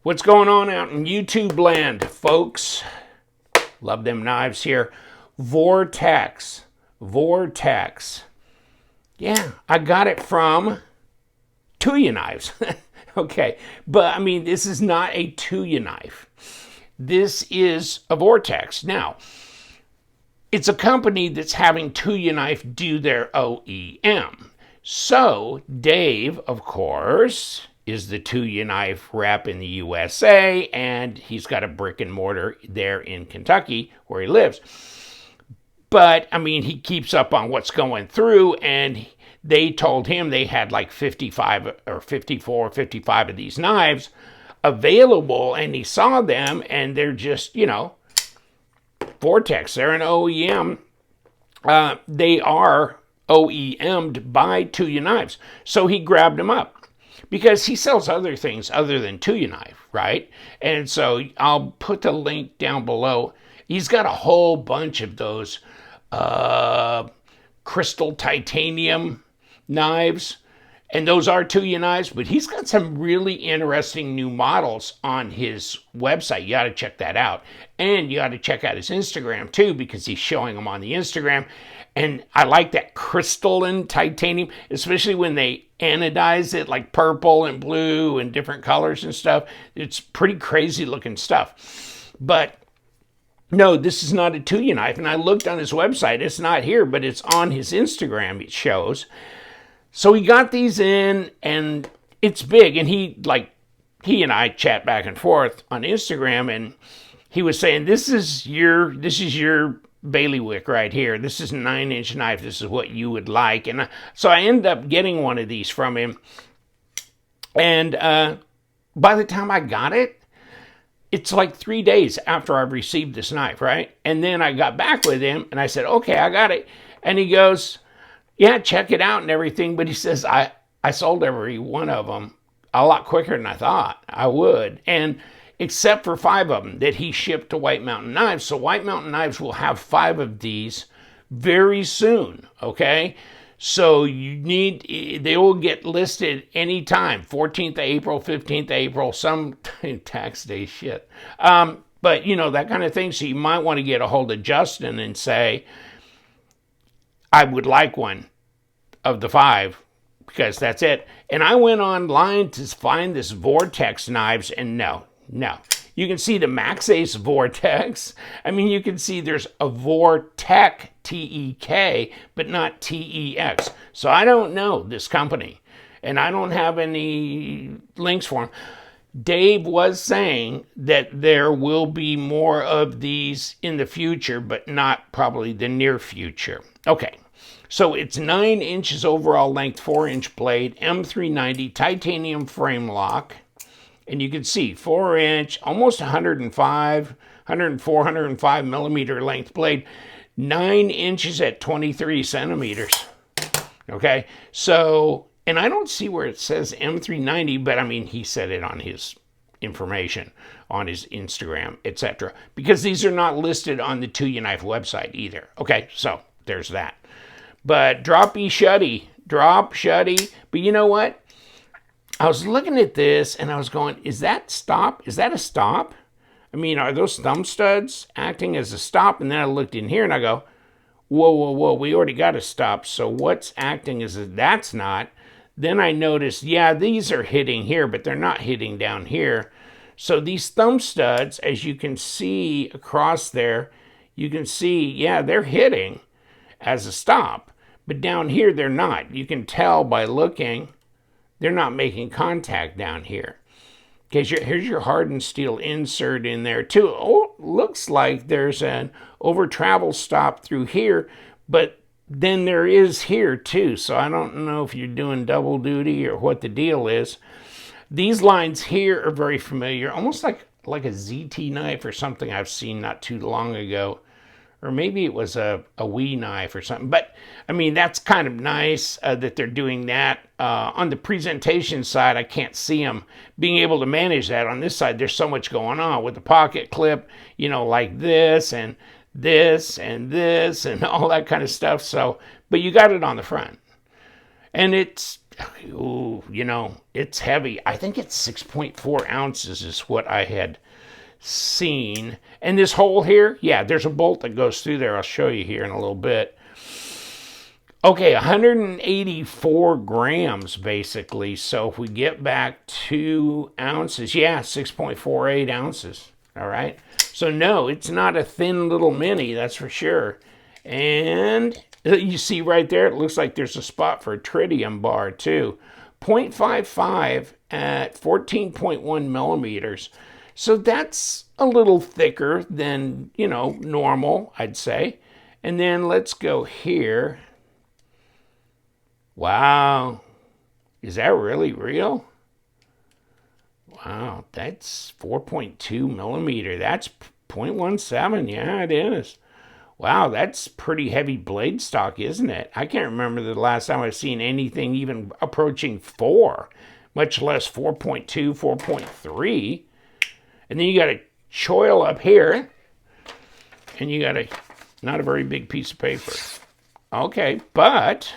What's going on out in YouTube land, folks? Love them knives here. Vortex. Yeah, I got it from Tuya Knives. Okay, but I mean, this is not a Tuya knife. This is a Vortex. Now, it's a company that's having Tuya Knife do their OEM. So, Dave, of course, is the Tuya Knife rep in the USA, and he's got a brick and mortar there in Kentucky where he lives. But, I mean, he keeps up on what's going through, and they told him they had like 55 or 54, 55 of these knives available, and he saw them, and they're just, Vortex. They're an OEM. They are OEM'd by Tuya Knives. So he grabbed them up because he sells other things other than Tuya Knife, right? And so I'll put the link down below. He's got a whole bunch of those crystal titanium knives, and those are Tuya knives, but he's got some really interesting new models on his website. You got to check that out. And you got to check out his Instagram too, because he's showing them on the Instagram. And I like that crystalline titanium, especially when they anodize it like purple and blue and different colors and stuff. It's pretty crazy looking stuff. But no, this is not a Tuya knife. And I looked on his website. It's not here, but it's on his Instagram. It shows. So he got these in, and it's big. And he and I chat back and forth on Instagram, and he was saying, this is your bailiwick right here. This is a 9-inch knife. This is what you would like. And so I ended up getting one of these from him. And by the time I got it, it's like 3 days after I've received this knife, right? And then I got back with him, and I said, okay, I got it. And he goes, yeah, check it out and everything. But he says, I sold every one of them a lot quicker than I thought I would. And except for 5 of them that he shipped to White Mountain Knives. So White Mountain Knives will have 5 of these very soon, okay? So they will get listed anytime, 14th of April, 15th of April, some tax day shit. But, that kind of thing. So you might want to get a hold of Justin and say, I would like one of the 5, because that's it. And I went online to find this Vortex knives, and no. You can see the Max Ace Vortex. I mean, you can see there's a Vortex, T-E-K, but not T-E-X. So I don't know this company, and I don't have any links for them. Dave was saying that there will be more of these in the future, but not probably the near future. Okay. So it's 9 inches overall length, 4-inch blade, M390 titanium frame lock. And you can see 4-inch, almost 104, 105 millimeter length blade, 9 inches at 23 centimeters. Okay, so, and I don't see where it says M390, but I mean, he said it on his information, on his Instagram, etc. Because these are not listed on the Tuya Knife website either. Okay, so there's that. But drop shuddy. But you know what? I was looking at this and I was going, is that stop? Is that a stop? I mean, are those thumb studs acting as a stop? And then I looked in here and I go, whoa, we already got a stop. So what's acting as a, that's not. Then I noticed, yeah, these are hitting here, but they're not hitting down here. So these thumb studs, as you can see across there, you can see, yeah, they're hitting as a stop. But down here, they're not. You can tell by looking, they're not making contact down here. Okay, here's your hardened steel insert in there too. Oh, looks like there's an over travel stop through here, but then there is here too. So I don't know if you're doing double duty or what the deal is. These lines here are very familiar, almost like a ZT knife or something I've seen not too long ago. Or maybe it was a Wii knife or something. But, I mean, that's kind of nice that they're doing that. On the presentation side, I can't see them being able to manage that. On this side, there's so much going on with the pocket clip, like this and this and all that kind of stuff. So, but you got it on the front. And it's ooh, you know, it's heavy. I think it's 6.4 ounces is what I had seen. And this hole here, yeah, there's a bolt that goes through there. I'll show you here in a little bit. Okay, 184 grams basically. So if we get back 2 ounces, yeah, 6.48 ounces. All right. So no, it's not a thin little mini, that's for sure. And you see right there, it looks like there's a spot for a tritium bar too. 0.55 at 14.1 millimeters. So that's a little thicker than, you know, normal, I'd say. And then let's go here. Wow. Is that really real? Wow, that's 4.2 millimeter. That's 0.17. Yeah, it is. Wow, that's pretty heavy blade stock, isn't it? I can't remember the last time I've seen anything even approaching 4, much less 4.2, 4.3. And then you got a choil up here, and you got not a very big piece of paper. Okay, but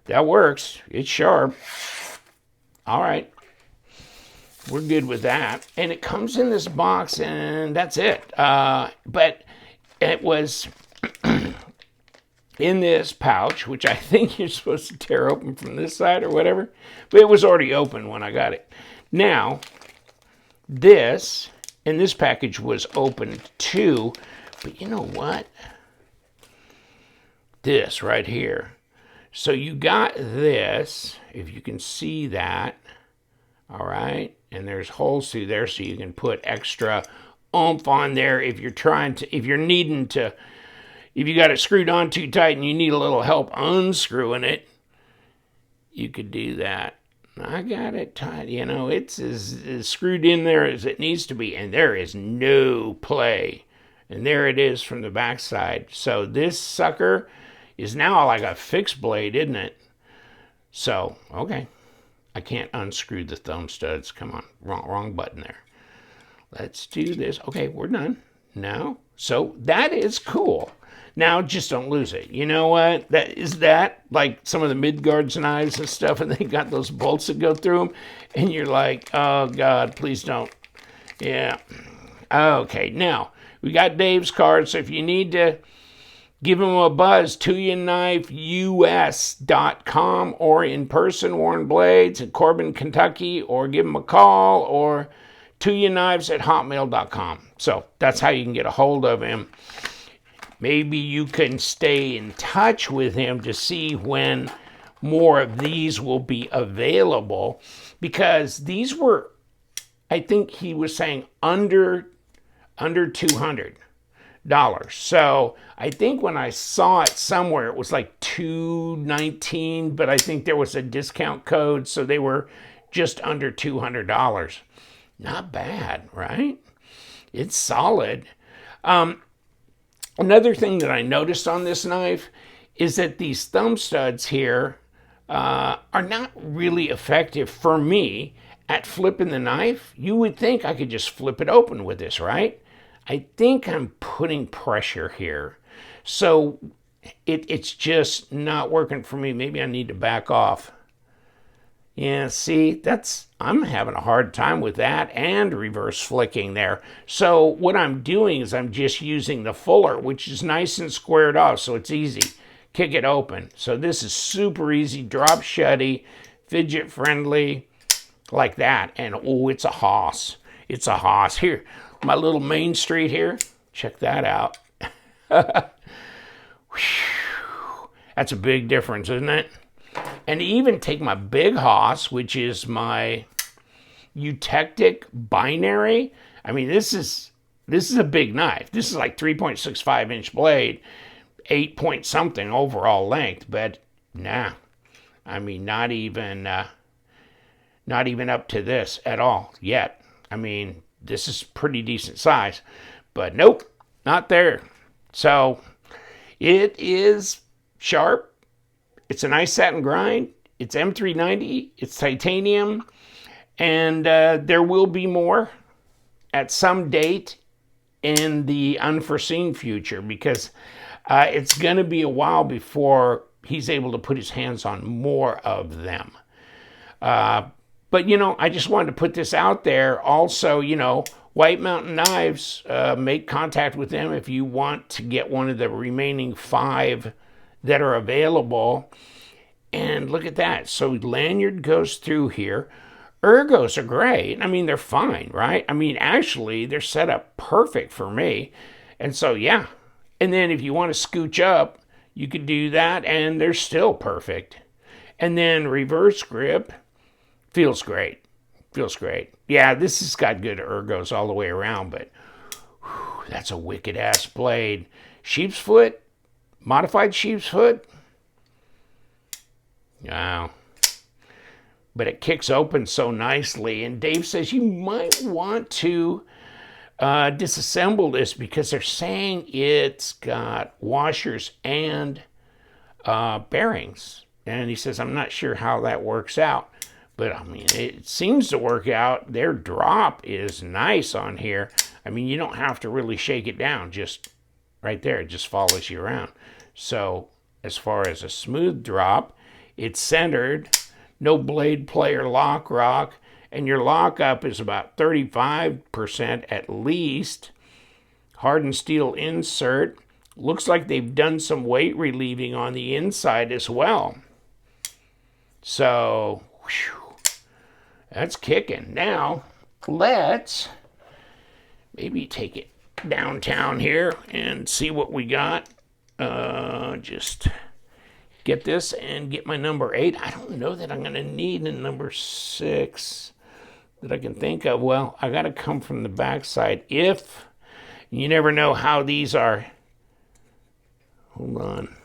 that works. It's sharp. All right. We're good with that. And it comes in this box, and that's it. But it was in this pouch, which I think you're supposed to tear open from this side or whatever. But it was already open when I got it. Now, this package was opened too. But you know what? This right here. So you got this, if you can see that. All right. And there's holes through there so you can put extra oomph on there if you're trying to, if you got it screwed on too tight and you need a little help unscrewing it, you could do that. I got it tight, you know, it's as screwed in there as it needs to be, and there is no play. And there it is from the backside. So this sucker is now like a fixed blade, isn't it? So, okay. I can't unscrew the thumb studs. Come on, wrong button there. Let's do this. Okay, we're done now. So that is cool. Now just don't lose it. You know what? That like some of the Midgard's knives and stuff, and they got those bolts that go through them, and you're like, oh God, please don't. Yeah. Okay, now we got Dave's card. So if you need to give him a buzz, TuyaKnifeUS.com, or in person, Warren Blades in Corbin, Kentucky, or give him a call, or TuyaKnives@hotmail.com. So that's how you can get a hold of him. Maybe you can stay in touch with him to see when more of these will be available, because these were, I think he was saying, under $200. So I think when I saw it somewhere, it was like $219, but I think there was a discount code, so they were just under $200. Not bad, right? It's solid. Another thing that I noticed on this knife is that these thumb studs here are not really effective for me at flipping the knife. You would think I could just flip it open with this, right? I think I'm putting pressure here. So it's just not working for me. Maybe I need to back off. Yeah, see, I'm having a hard time with that and reverse flicking there. So what I'm doing is I'm just using the fuller, which is nice and squared off, so it's easy. Kick it open. So this is super easy, drop shutty, fidget friendly, like that. And oh, it's a hoss. It's a hoss. Here, my little Main Street here. Check that out. That's a big difference, isn't it? And to even take my big hoss, which is my Eutectic binary. I mean, this is a big knife. This is like 3.65 inch blade, 8 point something overall length, but nah. I mean, not even up to this at all yet. I mean, this is pretty decent size, but nope, not there. So it is sharp. It's a nice satin grind. It's M390. It's titanium. And there will be more at some date in the unforeseen future, because it's going to be a while before he's able to put his hands on more of them. But, you know, I just wanted to put this out there. Also, you know, White Mountain Knives, make contact with them if you want to get one of the remaining 5 that are available. And look at that. So lanyard goes through here. Ergos are great. I mean, they're fine, right? I mean, actually, they're set up perfect for me. And so, yeah. And then if you want to scooch up, you could do that, and they're still perfect. And then reverse grip feels great. Feels great. Yeah, this has got good ergos all the way around, but whew, that's a wicked-ass blade. Sheep's foot, modified sheep's foot. Wow. But it kicks open so nicely. And Dave says you might want to disassemble this because they're saying it's got washers and bearings. And he says, I'm not sure how that works out. But, I mean, it seems to work out. Their drop is nice on here. I mean, you don't have to really shake it down. Just right there, it just follows you around. So, as far as a smooth drop, it's centered. No blade play or lock rock. And your lockup is about 35% at least. Hardened steel insert. Looks like they've done some weight relieving on the inside as well. So, whew, that's kicking. Now, let's maybe take it downtown here and see what we got. Just get this and get my number 8. I don't know that I'm going to need a number 6 that I can think of. Well, I got to come from the backside. If you never know how these are. Hold on.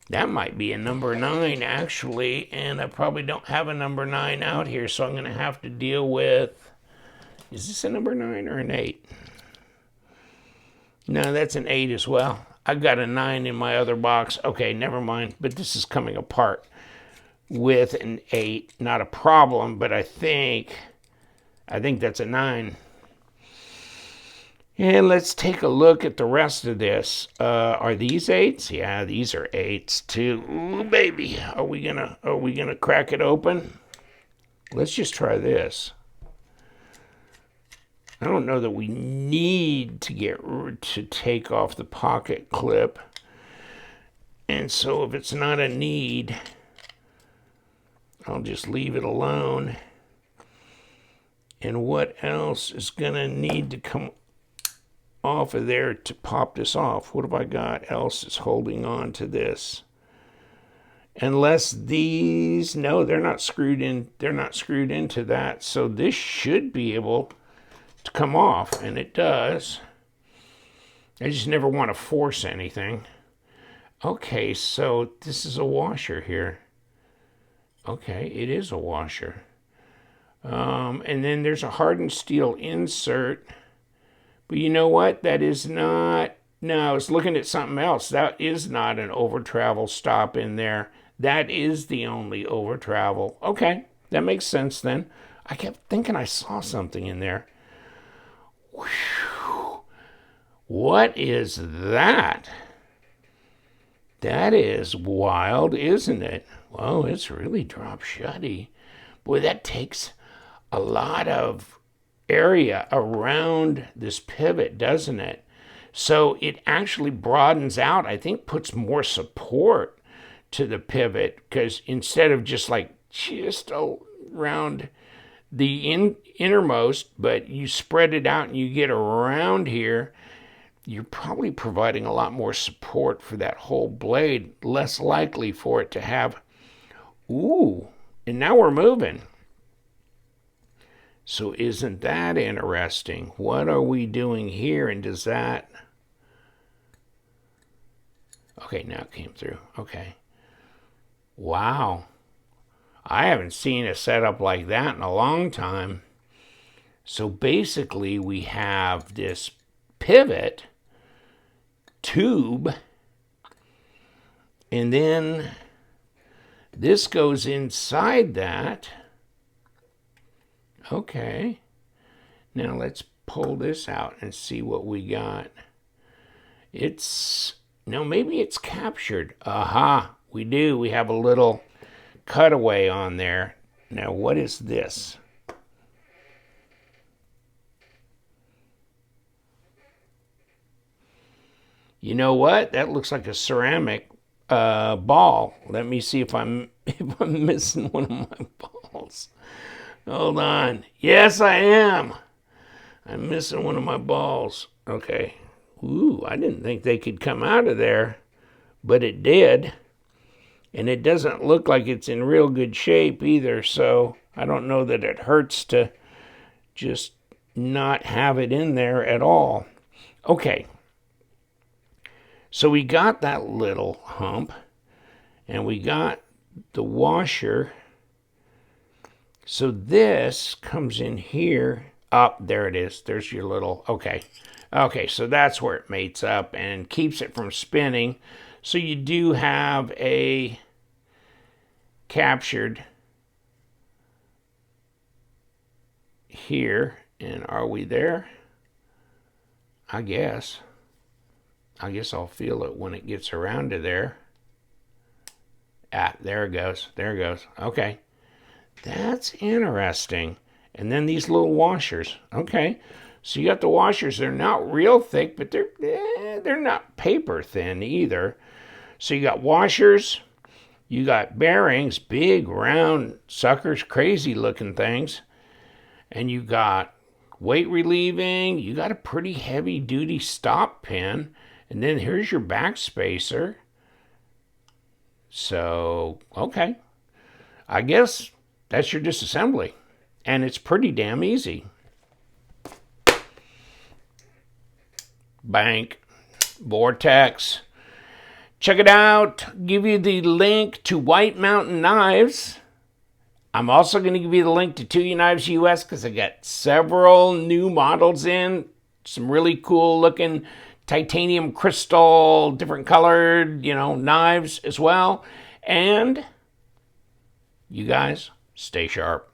That might be a number 9, actually, and I probably don't have a number 9 out here, so I'm going to have to deal with... Is this a number 9 or an 8? No, that's an 8 as well. I've got a 9 in my other box. Okay, never mind, but this is coming apart with an 8. Not a problem, but I think that's a 9. And let's take a look at the rest of this. Are these 8s? Yeah, these are 8s too. Ooh, baby. Are we gonna crack it open? Let's just try this. I don't know that we need to take off the pocket clip. And so if it's not a need, I'll just leave it alone. And what else is gonna need to come off of there to pop this off? What have I got else is holding on to this? Unless these, no, they're not screwed in. They're not screwed into that. So this should be able to come off, and it does. I just never want to force anything. Okay, so this is a washer here. Okay, it is a washer. And then there's a hardened steel insert. But you know what? That is not... No, I was looking at something else. That is not an over travel stop in there. That is the only over travel. Okay, that makes sense then. I kept thinking I saw something in there. Whew. What is that? That is wild, isn't it? Well, it's really drop shutty. Boy, that takes a lot of area around this pivot, doesn't it? So it actually broadens out, I think puts more support to the pivot, because instead of just around the innermost, but you spread it out and you get around here, you're probably providing a lot more support for that whole blade, less likely for it to have, ooh, and now we're moving. So isn't that interesting? What are we doing here? And does that... Okay, now it came through. Okay. Wow. I haven't seen a setup like that in a long time. So basically we have this pivot tube, and then this goes inside that. Okay, now let's pull this out and see what we got. It's No, maybe it's captured. Aha, we do. We have a little cutaway on there. Now, what is this? You know what? That looks like a ceramic ball. Let me see if I'm missing one of my balls. Hold on. Yes, I am. I'm missing one of my balls. Okay. Ooh, I didn't think they could come out of there, but it did. And it doesn't look like it's in real good shape either, so I don't know that it hurts to just not have it in there at all. Okay. So we got that little hump, and we got the washer. So this comes in here. Up, there it is. There's your little, okay. Okay, so that's where it mates up and keeps it from spinning. So you do have a captured here. And are we there? I guess I'll feel it when it gets around to there. Ah, there it goes. There it goes. Okay. That's interesting. And then these little washers. Okay. So you got the washers. They're not real thick, but they're not paper thin either. So you got washers. You got bearings, big round suckers, crazy looking things. And you got weight relieving. You got a pretty heavy duty stop pin. And then here's your back spacer. So, okay. I guess that's your disassembly. And it's pretty damn easy. Bank, Vortex. Check it out. Give you the link to White Mountain Knives. I'm also going to give you the link to 2U Knives US because I got several new models in. Some really cool looking titanium crystal, different colored, knives as well. And you guys, stay sharp.